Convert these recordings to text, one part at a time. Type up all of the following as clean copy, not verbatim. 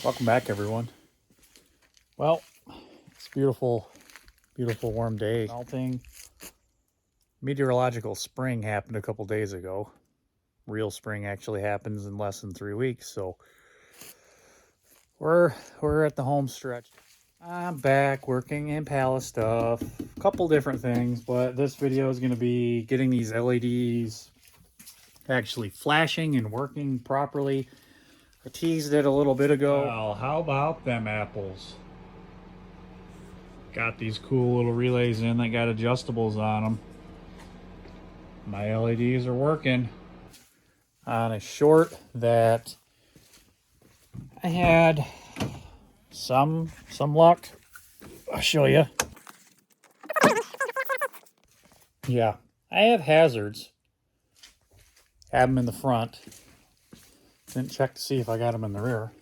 Welcome back, everyone. Well, it's a beautiful warm day. Melting. Meteorological spring happened a couple days ago. Real spring actually happens in less than 3 weeks, so we're at the home stretch. I'm back working Impala stuff, a couple different things, but this video is going to be getting these LEDs actually flashing and working properly. I teased it a little bit ago. Well, how about them apples? Got these cool little relays in that got adjustables on them. My LEDs are working on a short that I had some luck. I'll show you. Yeah, I have hazards. Have them in the front. Didn't check to see if I got them in the rear.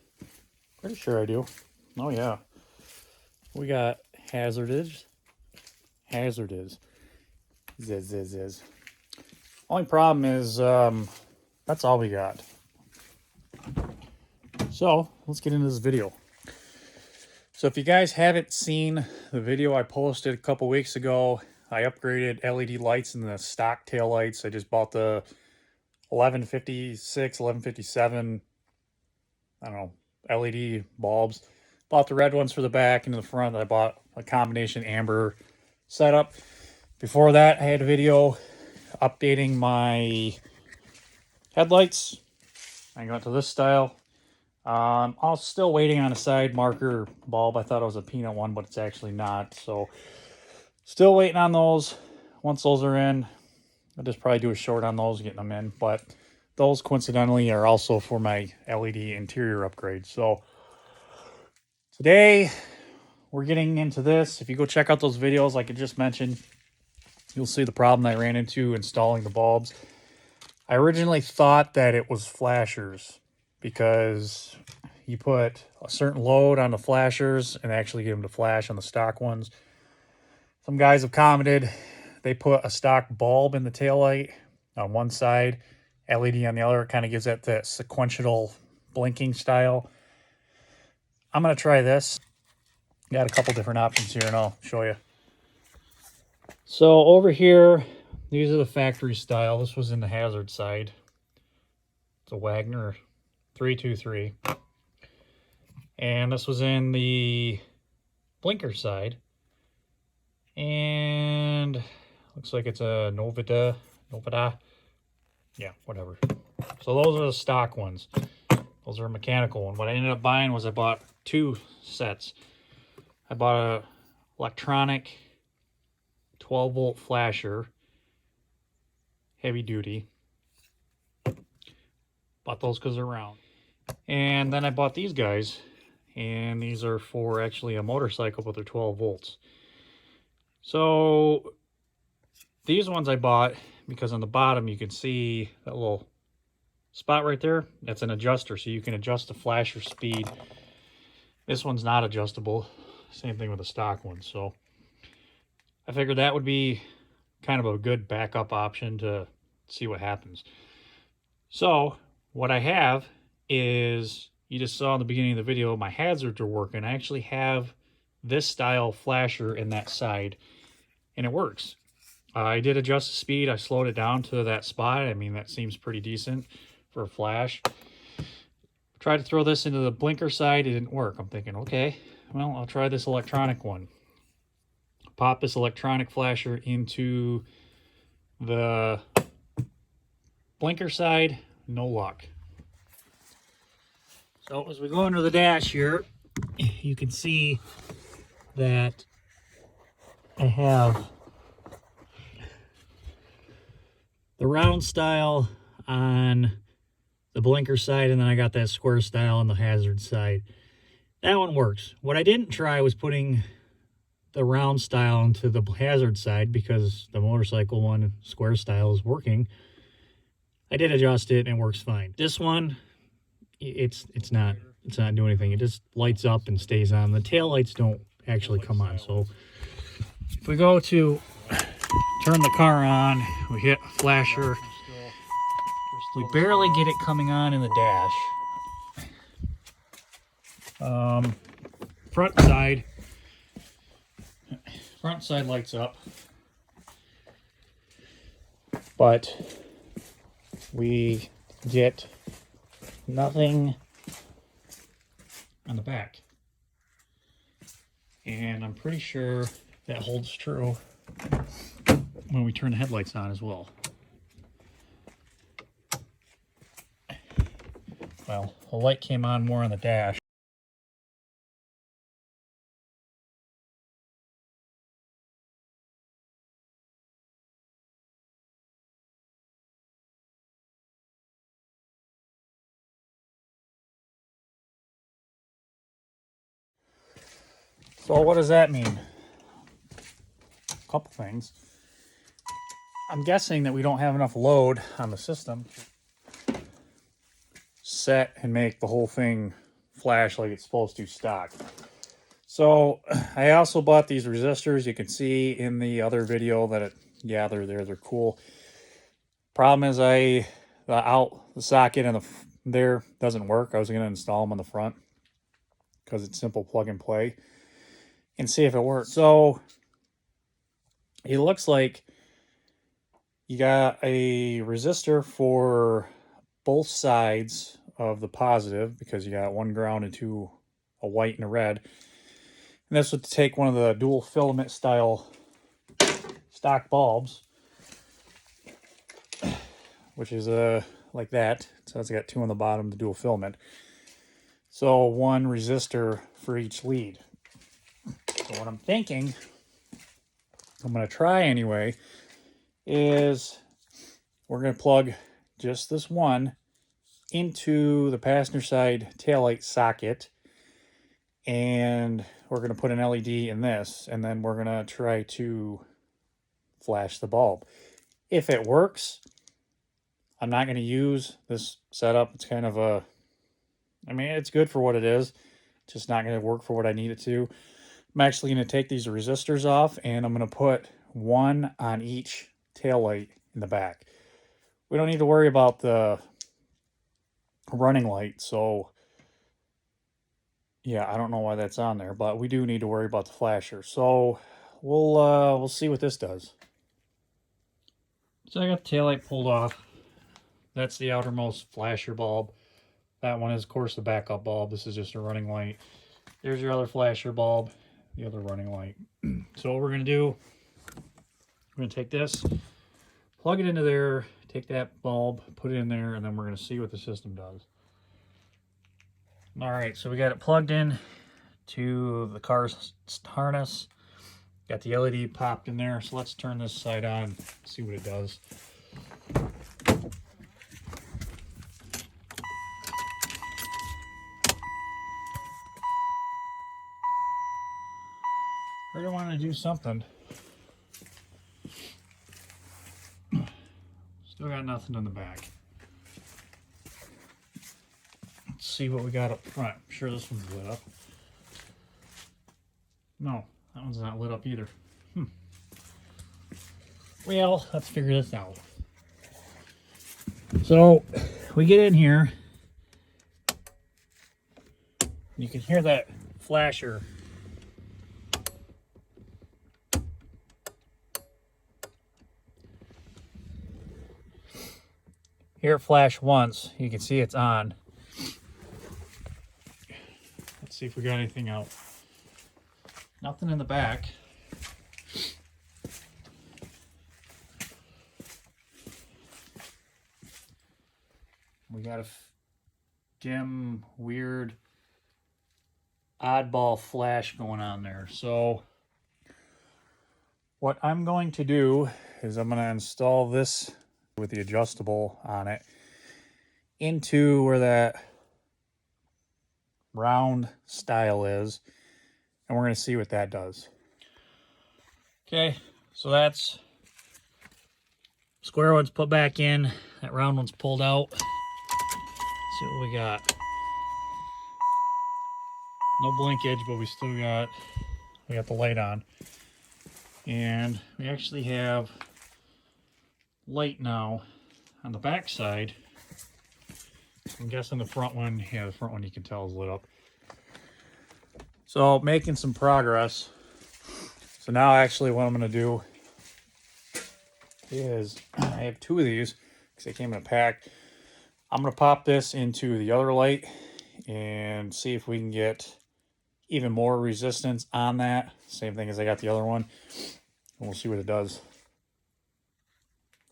Pretty sure I do. Oh yeah. We got hazarded. Ziz. Only problem is that's all we got. So let's get into this video. So if you guys haven't seen the video I posted a couple weeks ago, I upgraded LED lights in the stock tail lights. I just bought the 1156, 1157, I don't know, LED bulbs. Bought the red ones for the back and the front. I bought a combination amber setup. Before that, I had a video updating my headlights. I got to this style. I was still waiting on a side marker bulb. I thought it was a peanut one, but it's actually not. So still waiting on those. Once those are in, I'll just probably do a short on those, getting them in. But those coincidentally are also for my LED interior upgrade. So today we're getting into this. If you go check out those videos like I just mentioned, you'll see the problem I ran into installing the bulbs. I originally thought that it was flashers because you put a certain load on the flashers and actually get them to flash on the stock ones. Some guys have commented they put a stock bulb in the taillight on one side, LED on the other. It kind of gives that sequential blinking style. I'm going to try this. Got a couple different options here and I'll show you. So over here, these are the factory style. This was in the hazard side. It's a Wagner 323. And this was in the blinker side. And looks like it's a Novida. Yeah, whatever. So those are the stock ones. Those are a mechanical one. What I ended up buying was I bought two sets. I bought a electronic 12-volt flasher, heavy duty. Bought those because they're round. And then I bought these guys, and these are for actually a motorcycle, but they're 12 volts. So these ones I bought because on the bottom you can see that little spot right there. That's an adjuster, so you can adjust the flasher speed. This one's not adjustable. Same thing with the stock one. So I figured that would be kind of a good backup option to see what happens. So what I have is, you just saw in the beginning of the video, my hazards are working. I actually have this style flasher in that side, and it works. I did adjust the speed. I slowed it down to that spot. I mean, that seems pretty decent for a flash. Tried to throw this into the blinker side. It didn't work. I'm thinking, okay, well, I'll try this electronic one. Pop this electronic flasher into the blinker side. No luck. So as we go under the dash here, you can see that I have the round style on the blinker side, and then I got that square style on the hazard side. That one works. What I didn't try was putting the round style into the hazard side because the motorcycle one, square style, is working. I did adjust it and it works fine. This one, it's not doing anything. It just lights up and stays on. The tail lights don't actually come on. So if we go to turn the car on, we hit flasher. We barely get it coming on in the dash. Front side lights up, but we get nothing on the back. And I'm pretty sure that holds true when we turn the headlights on as well. Well, the light came on more on the dash. So what does that mean? A couple things. I'm guessing that we don't have enough load on the system set and make the whole thing flash like it's supposed to stock. So I also bought these resistors. You can see in the other video that yeah, they're cool. Problem is the socket in there doesn't work. I was going to install them on the front because it's simple plug and play and see if it works. So it looks like you got a resistor for both sides of the positive because you got one ground and two, a white and a red. And this would take one of the dual filament style stock bulbs, which is like that. So it's got two on the bottom, the dual filament. So one resistor for each lead. So what I'm thinking, I'm going to try anyway, is we're going to plug just this one into the passenger side taillight socket, and we're going to put an LED in this, and then we're going to try to flash the bulb. If it works, I'm not going to use this setup. It's kind of I mean, it's good for what it is, just not going to work for what I need it to. I'm actually going to take these resistors off, and I'm going to put one on each taillight in the back. We don't need to worry about the running light, so yeah, I don't know why that's on there, but we do need to worry about the flasher. So we'll see what this does. So I got the taillight pulled off. That's the outermost flasher bulb. That one is, of course, the backup bulb. This is just a running light. There's your other flasher bulb, the other running light. So what we're going to do, we're going to take this, plug it into there, take that bulb, put it in there, and then we're going to see what the system does. All right, so we got it plugged in to the car's harness. Got the LED popped in there. So let's turn this side on, see what it does. I really want to do something. Still got nothing in the back. Let's see what we got up front. I'm sure this one's lit up. No, that one's not lit up either. Well, let's figure this out. So we get in here. You can hear that flasher. Hear it flash once. You can see it's on. Let's see if we got anything out. Nothing in the back. We got a dim, weird, oddball flash going on there. So what I'm going to do is I'm going to install this with the adjustable on it into where that round style is, and we're going to see what that does. Okay, so that's square one's put back in, that round one's pulled out. Let's see what we got. No blinkage, but we still got the light on, and we actually have light now on the back side. I'm guessing the front one, yeah, the front one you can tell is lit up. So making some progress. So now actually what I'm going to do is I have 2 of these because they came in a pack. I'm going to pop this into the other light and see if we can get even more resistance on that. Same thing as I got the other one. And we'll see what it does.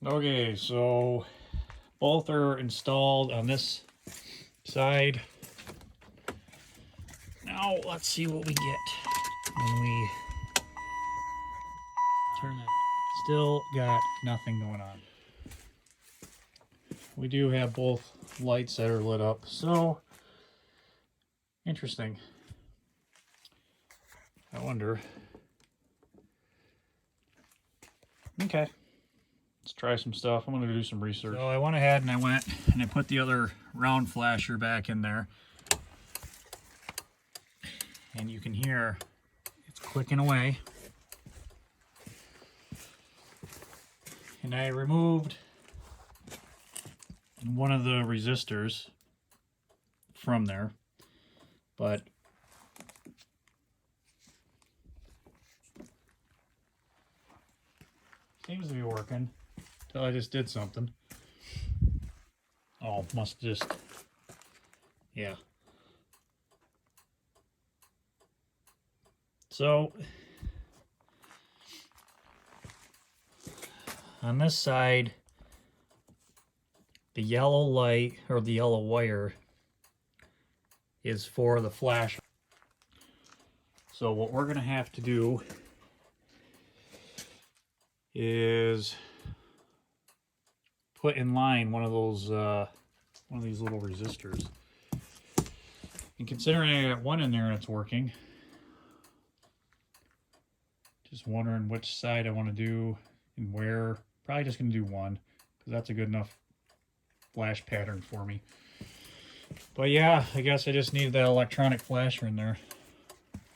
Okay, so both are installed on this side. Now let's see what we get when we turn that. Still got nothing going on. We do have both lights that are lit up, so interesting. I wonder. Okay, let's try some stuff. I'm going to do some research. So I went ahead and I put the other round flasher back in there. And you can hear it's clicking away. And I removed one of the resistors from there, but seems to be working until I just did something. Oh, must just, yeah. So on this side, the yellow light or the yellow wire is for the flash. So what we're gonna have to do is put in line one of those one of these little resistors. And considering I got one in there and it's working, just wondering which side I want to do and where. Probably just gonna do one because that's a good enough flash pattern for me. But yeah, I guess I just need that electronic flasher in there.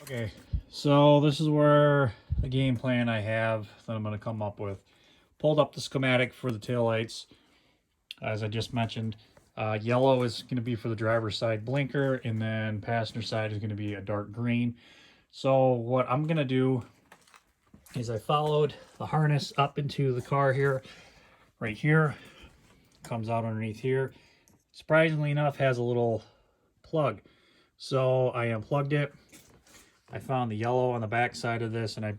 Okay, so this is where the game plan I have that I'm going to come up with. Pulled up the schematic for the taillights. As I just mentioned, yellow is going to be for the driver's side blinker, and then passenger side is going to be a dark green. So what I'm going to do is I followed the harness up into the car here, right here. Comes out underneath here. Surprisingly enough, has a little plug. So I unplugged it. I found the yellow on the back side of this, and I,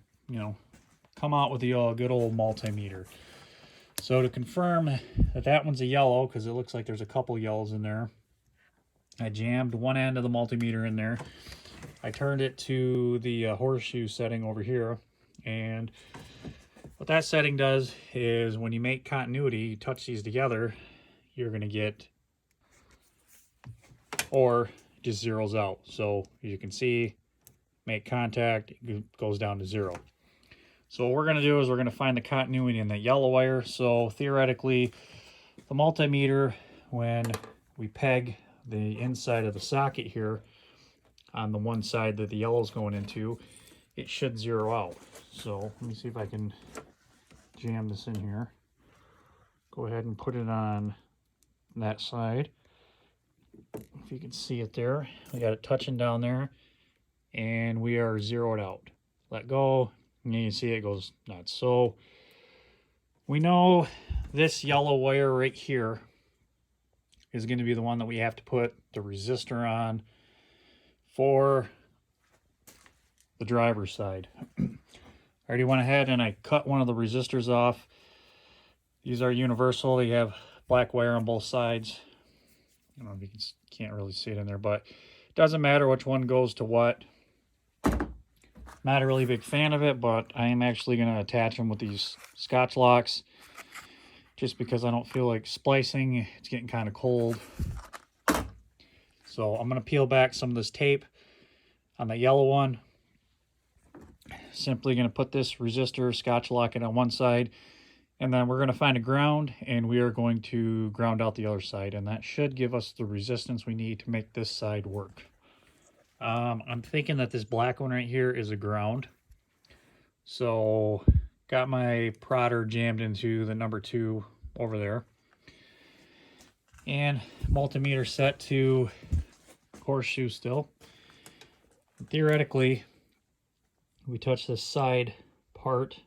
come out with the good old multimeter. So to confirm that that one's a yellow, because it looks like there's a couple yellows in there, I jammed one end of the multimeter in there. I turned it to the horseshoe setting over here, and what that setting does is when you make continuity, you touch these together, you're going to get, or just zeroes out. So as you can see, make contact, it goes down to 0. So what we're going to do is we're going to find the continuity in that yellow wire. So theoretically, the multimeter, when we peg the inside of the socket here on the one side that the yellow is going into, it should zero out. So let me see if I can jam this in here. Go ahead and put it on that side. If you can see it there, we got it touching down there, and we are zeroed out. Let go, and you can see it goes nuts. So we know this yellow wire right here is going to be the one that we have to put the resistor on for the driver's side. I already went ahead and I cut one of the resistors off. These are universal. They have black wire on both sides. I don't know if you can't really see it in there, but it doesn't matter which one goes to what. Not a really big fan of it, but I am actually going to attach them with these Scotch locks just because I don't feel like splicing. It's getting kind of cold. So I'm going to peel back some of this tape on the yellow one. Simply going to put this resistor, Scotch lock it on one side, and then we're going to find a ground, and we are going to ground out the other side, and that should give us the resistance we need to make this side work. I'm thinking that this black one right here is a ground. So got my prodder jammed into the number 2 over there, and multimeter set to horseshoe still. Theoretically, we touch this side part,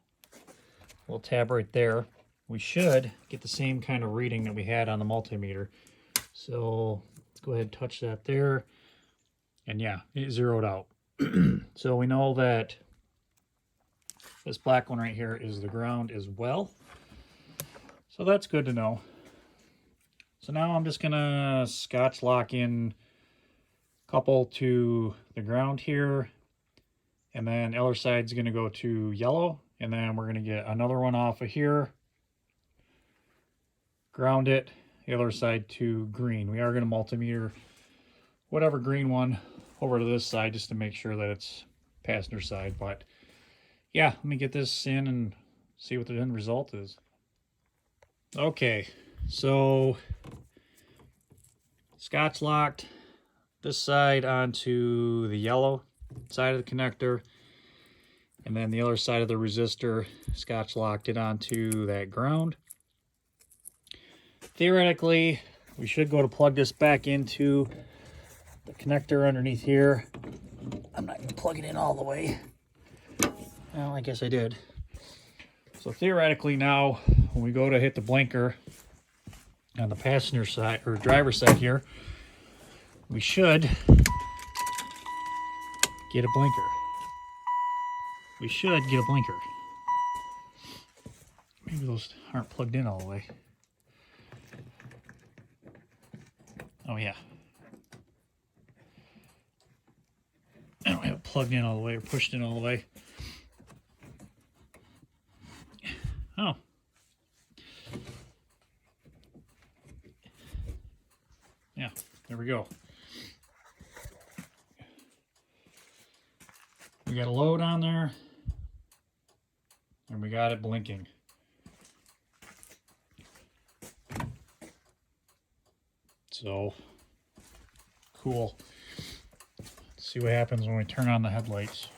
little tab right there, we should get the same kind of reading that we had on the multimeter. So let's go ahead and touch that there. And yeah, it zeroed out. So we know that this black one right here is the ground as well. So that's good to know. So now I'm just gonna scotch lock in a couple to the ground here. And then the other side's gonna go to yellow. And then we're gonna get another one off of here. Ground it, the other side to green. We are gonna multimeter whatever green one over to this side just to make sure that it's passenger side. But yeah, let me get this in and see what the end result is. Okay, so scotch locked this side onto the yellow side of the connector, and then the other side of the resistor scotch locked it onto that ground. Theoretically, we should go to plug this back into the connector underneath here. I'm not going to plug it in all the way. Well, I guess I did. So theoretically now, when we go to hit the blinker on the passenger side or driver's side here, we should get a blinker. We should get a blinker. Maybe those aren't plugged in all the way. Oh yeah. I don't have it plugged in all the way or pushed in all the way. Oh. Yeah, there we go. We got a load on there, and we got it blinking. So, cool. Let's see what happens when we turn on the headlights.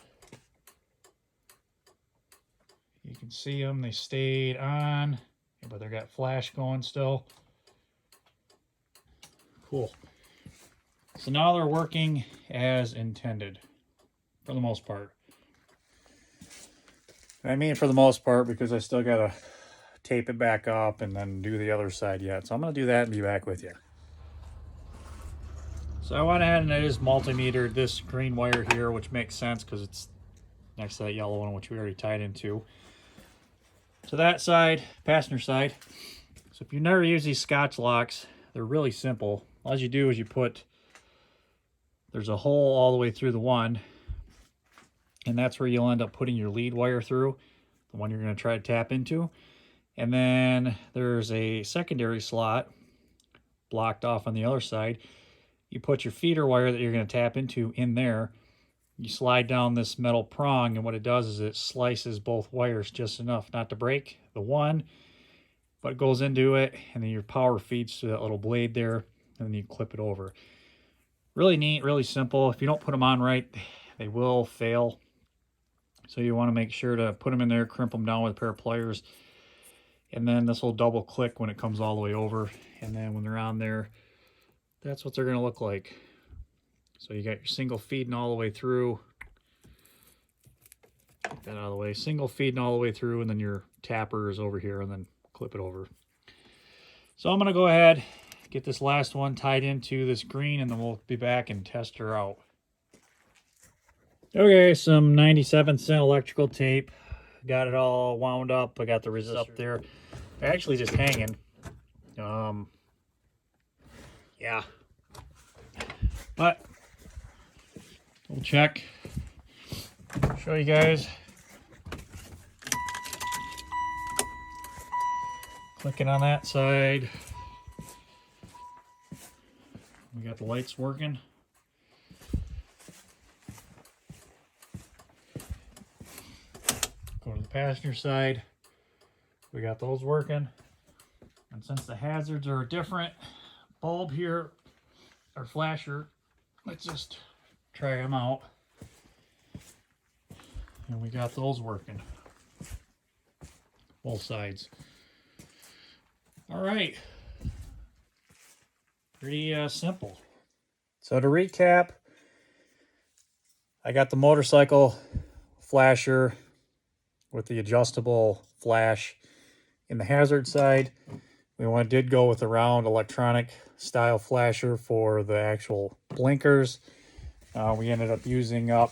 You can see them, they stayed on, but they got flash going still. Cool. So now they're working as intended, for the most part. I mean for the most part because I still gotta tape it back up and then do the other side yet. So I'm gonna do that and be back with you. So I went ahead and I just multimetered this green wire here, which makes sense because it's next to that yellow one, which we already tied into. To that side, passenger side. So if you never use these scotch locks, they're really simple. All you do is you put, there's a hole all the way through the one, and that's where you'll end up putting your lead wire through, the one you're going to try to tap into. And then there's a secondary slot blocked off on the other side. You put your feeder wire that you're going to tap into in there. You slide down this metal prong, and what it does is it slices both wires just enough not to break the one, but it goes into it, and then your power feeds to that little blade there, and then you clip it over. Really neat, really simple. If you don't put them on right, they will fail. So you want to make sure to put them in there, crimp them down with a pair of pliers, and then this will double click when it comes all the way over, and then when they're on there, that's what they're going to look like. So you got your single feeding all the way through. Get that out of the way. Single feeding all the way through, and then your tapper is over here, and then clip it over. So I'm going to go ahead, get this last one tied into this green, and then we'll be back and test her out. Okay, some 97-cent electrical tape. Got it all wound up. I got the resistor up there. They're actually just hanging. Yeah. But we'll check. Show you guys. Clicking on that side. We got the lights working. Go to the passenger side. We got those working. And since the hazards are a different bulb here, or flasher, let's just try them out. And we got those working. Both sides. All right. Pretty simple. So to recap, I got the motorcycle flasher with the adjustable flash in the hazard side. We did go with a round electronic style flasher for the actual blinkers. We ended up using up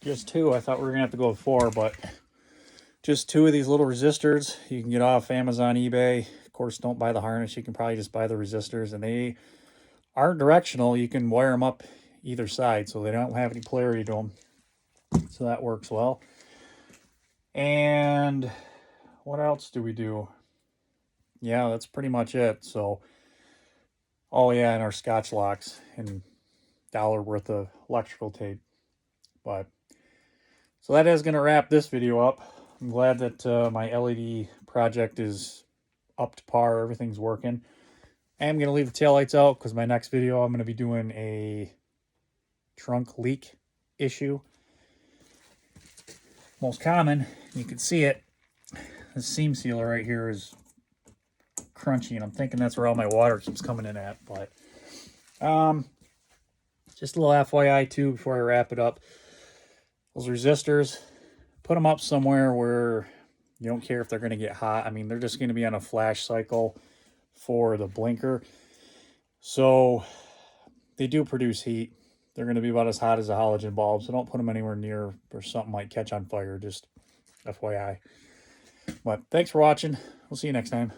just 2. I thought we were gonna have to go with 4, but just 2 of these little resistors you can get off Amazon, eBay. Of course, don't buy the harness. You can probably just buy the resistors, and they are directional. You can wire them up either side, so they don't have any polarity to them. So that works well. And what else do we do? Yeah, that's pretty much it. So, oh yeah, and our Scotch locks and $1 worth of electrical tape. But so that is going to wrap this video up. I'm glad that my LED project is up to par. Everything's working. I am going to leave the taillights out because my next video I'm going to be doing a trunk leak issue. Most common, you can see it. The seam sealer right here is crunchy, and I'm thinking that's where all my water keeps coming in at. But just a little FYI too before I wrap it up. Those resistors, put them up somewhere where you don't care if they're going to get hot. I mean, they're just going to be on a flash cycle for the blinker. So they do produce heat. They're going to be about as hot as a halogen bulb, so don't put them anywhere near where something might catch on fire, just FYI. But thanks for watching. We'll see you next time.